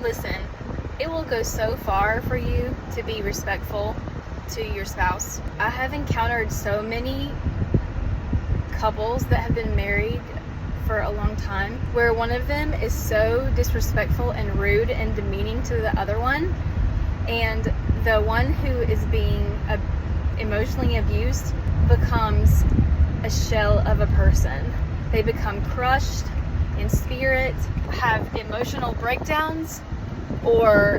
Listen, it will go so far for you to be respectful to your spouse. I have encountered so many couples that have been married for a long time where one of them is so disrespectful and rude and demeaning to the other one, and the one who is being emotionally abused becomes a shell of a person. They become crushed in spirit, have emotional breakdowns, or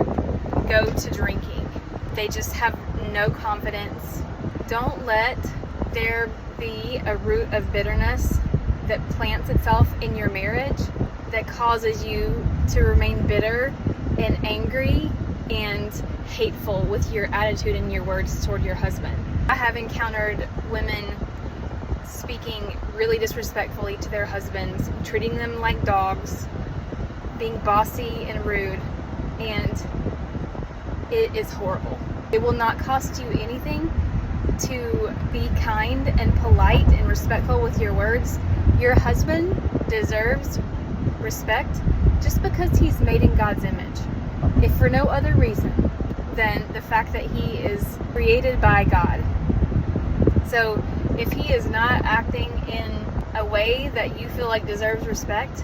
go to drinking. They just have no confidence. Don't let there be a root of bitterness that plants itself in your marriage that causes you to remain bitter and angry and hateful with your attitude and your words toward your husband. I have encountered women speaking really disrespectfully to their husbands, treating them like dogs, being bossy and rude, and it is horrible. It will not cost you anything to be kind and polite and respectful with your words. Your husband deserves respect just because he's made in God's image, if for no other reason than the fact that he is created by God. So if he is not acting in a way that you feel like deserves respect,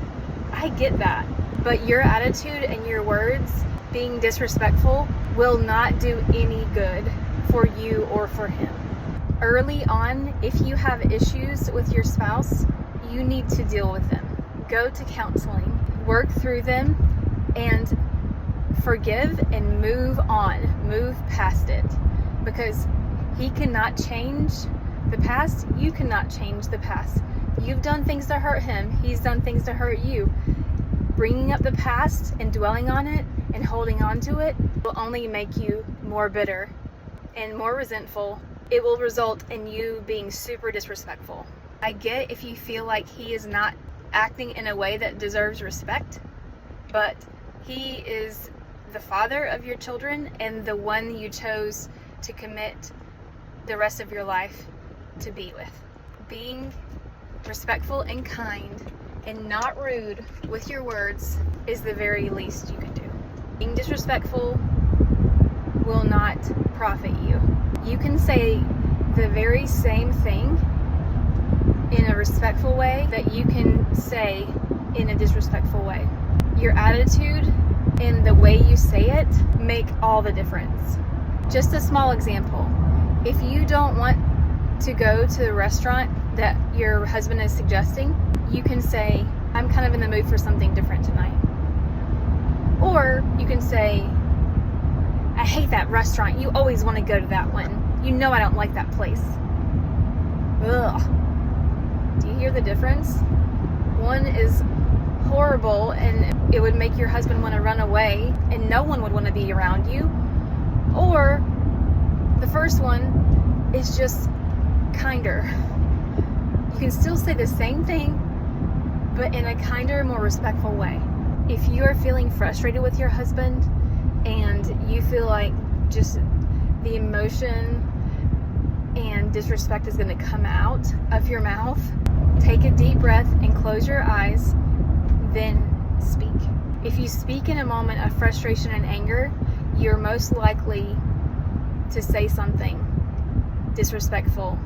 I get that. But your attitude and your words being disrespectful will not do any good for you or for him. Early on, if you have issues with your spouse, you need to deal with them. Go to counseling, work through them, and forgive and move on. Move past it. Because he cannot change the past. You cannot change the past. You've done things to hurt him. He's done things to hurt you. Bringing up the past and dwelling on it and holding on to it will only make you more bitter and more resentful. It will result in you being super disrespectful. I get if you feel like he is not acting in a way that deserves respect, but he is the father of your children and the one you chose to commit the rest of your life to be with. Being respectful and kind and not rude with your words is the very least you can do. Being disrespectful will not profit you. You can say the very same thing in a respectful way that you can say in a disrespectful way. Your attitude and the way you say it make all the difference. Just a small example. If you don't want to go to the restaurant that your husband is suggesting, you can say, I'm kind of in the mood for something different tonight. Or you can say, I hate that restaurant. You always want to go to that one. You know I don't like that place. Ugh. Do you hear the difference? One is horrible and it would make your husband want to run away and no one would want to be around you. Or the first one is just kinder. You can still say the same thing, but in a kinder, more respectful way. If you are feeling frustrated with your husband and you feel like just the emotion and disrespect is going to come out of your mouth, take a deep breath and close your eyes, then speak. If you speak in a moment of frustration and anger, you're most likely to say something disrespectful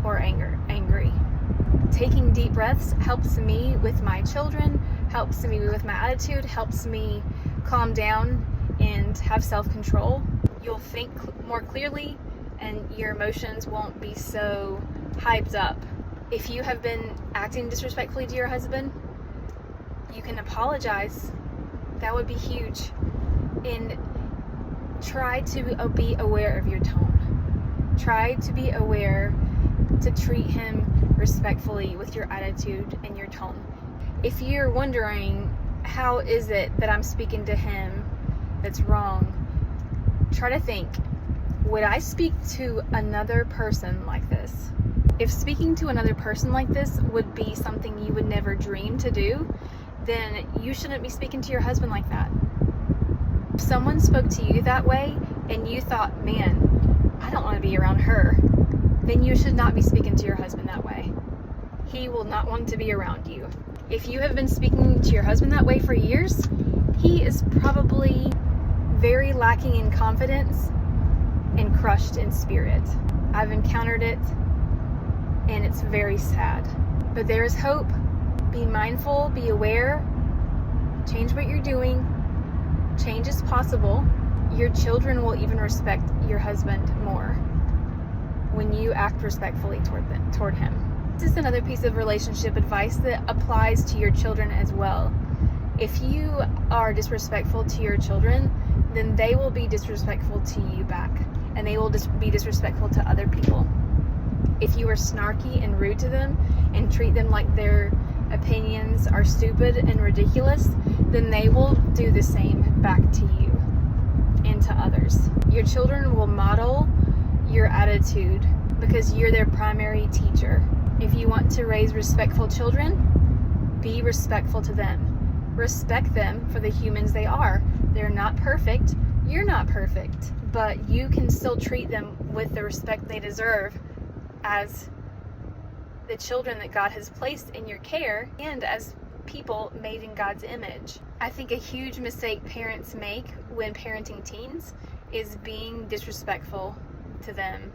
or angry. Taking deep breaths helps me with my children, helps me with my attitude, helps me calm down and have self-control. You'll think more clearly and your emotions won't be so hyped up. If you have been acting disrespectfully to your husband, you can apologize. That would be huge. And try to be aware of your tone. Try to be aware to treat him respectfully with your attitude and your tone. If you're wondering, how is it that I'm speaking to him that's wrong? Try to think, would I speak to another person like this? If speaking to another person like this would be something you would never dream to do, then you shouldn't be speaking to your husband like that. If someone spoke to you that way and you thought, man, I don't want to be around her, then you should not be speaking to your husband that way. He will not want to be around you. If you have been speaking to your husband that way for years, he is probably very lacking in confidence and crushed in spirit. I've encountered it, and it's very sad. But there is hope. Be mindful, be aware, change what you're doing. Change is possible. Your children will even respect your husband more when you act respectfully toward him. This is another piece of relationship advice that applies to your children as well. If you are disrespectful to your children, then they will be disrespectful to you back, and they will be disrespectful to other people. If you are snarky and rude to them and treat them like their opinions are stupid and ridiculous, then they will do the same back to you and to others. Your children will model your attitude because you're their primary teacher. If you want to raise respectful children, be respectful to them. Respect them for the humans they are. They're not perfect. You're not perfect. But you can still treat them with the respect they deserve as the children that God has placed in your care and as people made in God's image. I think a huge mistake parents make when parenting teens is being disrespectful to them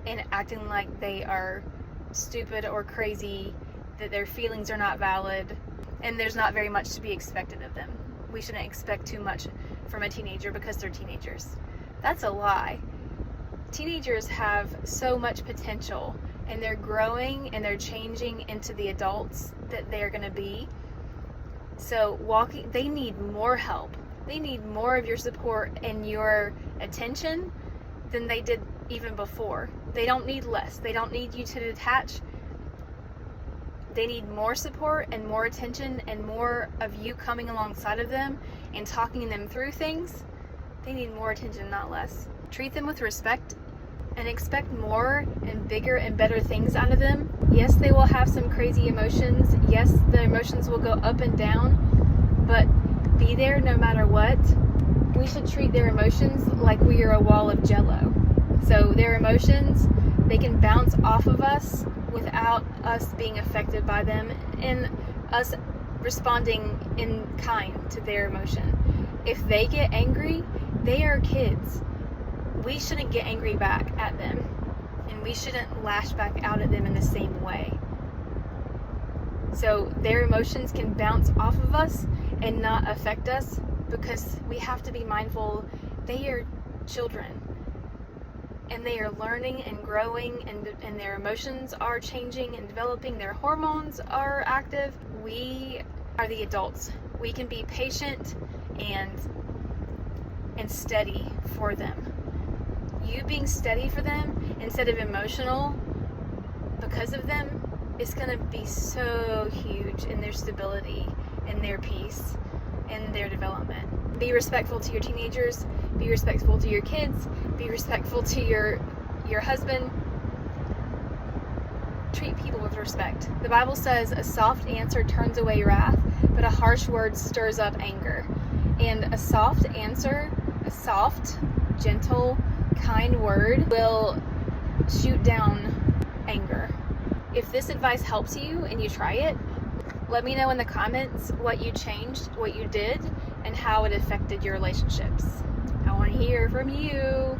and acting like they are stupid or crazy, that their feelings are not valid, and there's not very much to be expected of them. We shouldn't expect too much from a teenager because they're teenagers. That's a lie. Teenagers have so much potential, and they're growing and they're changing into the adults that they're going to be. So they need more help. They need more of your support and your attention than they did even before. They don't need less. They don't need you to detach. They need more support and more attention and more of you coming alongside of them and talking them through things. They need more attention, not less. Treat them with respect and expect more and bigger and better things out of them. Yes, they will have some crazy emotions. Yes, the emotions will go up and down, but be there no matter what. We should treat their emotions like we are a wall of jello. So their emotions, they can bounce off of us without us being affected by them and us responding in kind to their emotion. If they get angry, they are kids. We shouldn't get angry back at them, and we shouldn't lash back out at them in the same way. So their emotions can bounce off of us and not affect us, because we have to be mindful they are children and they are learning and growing, and their emotions are changing and developing. Their hormones are active. We are the adults. We can be patient and steady for them. You being steady for them instead of emotional because of them is going to be so huge in their stability and their peace and their development. Be respectful to your teenagers. Be respectful to your kids. Be respectful to your husband. Treat people with respect. The Bible says a soft answer turns away wrath, but a harsh word stirs up anger. And a soft answer, a soft, gentle, kind word will shoot down anger. If this advice helps you and you try it, let me know in the comments what you changed, what you did, and how it affected your relationships. I want to hear from you.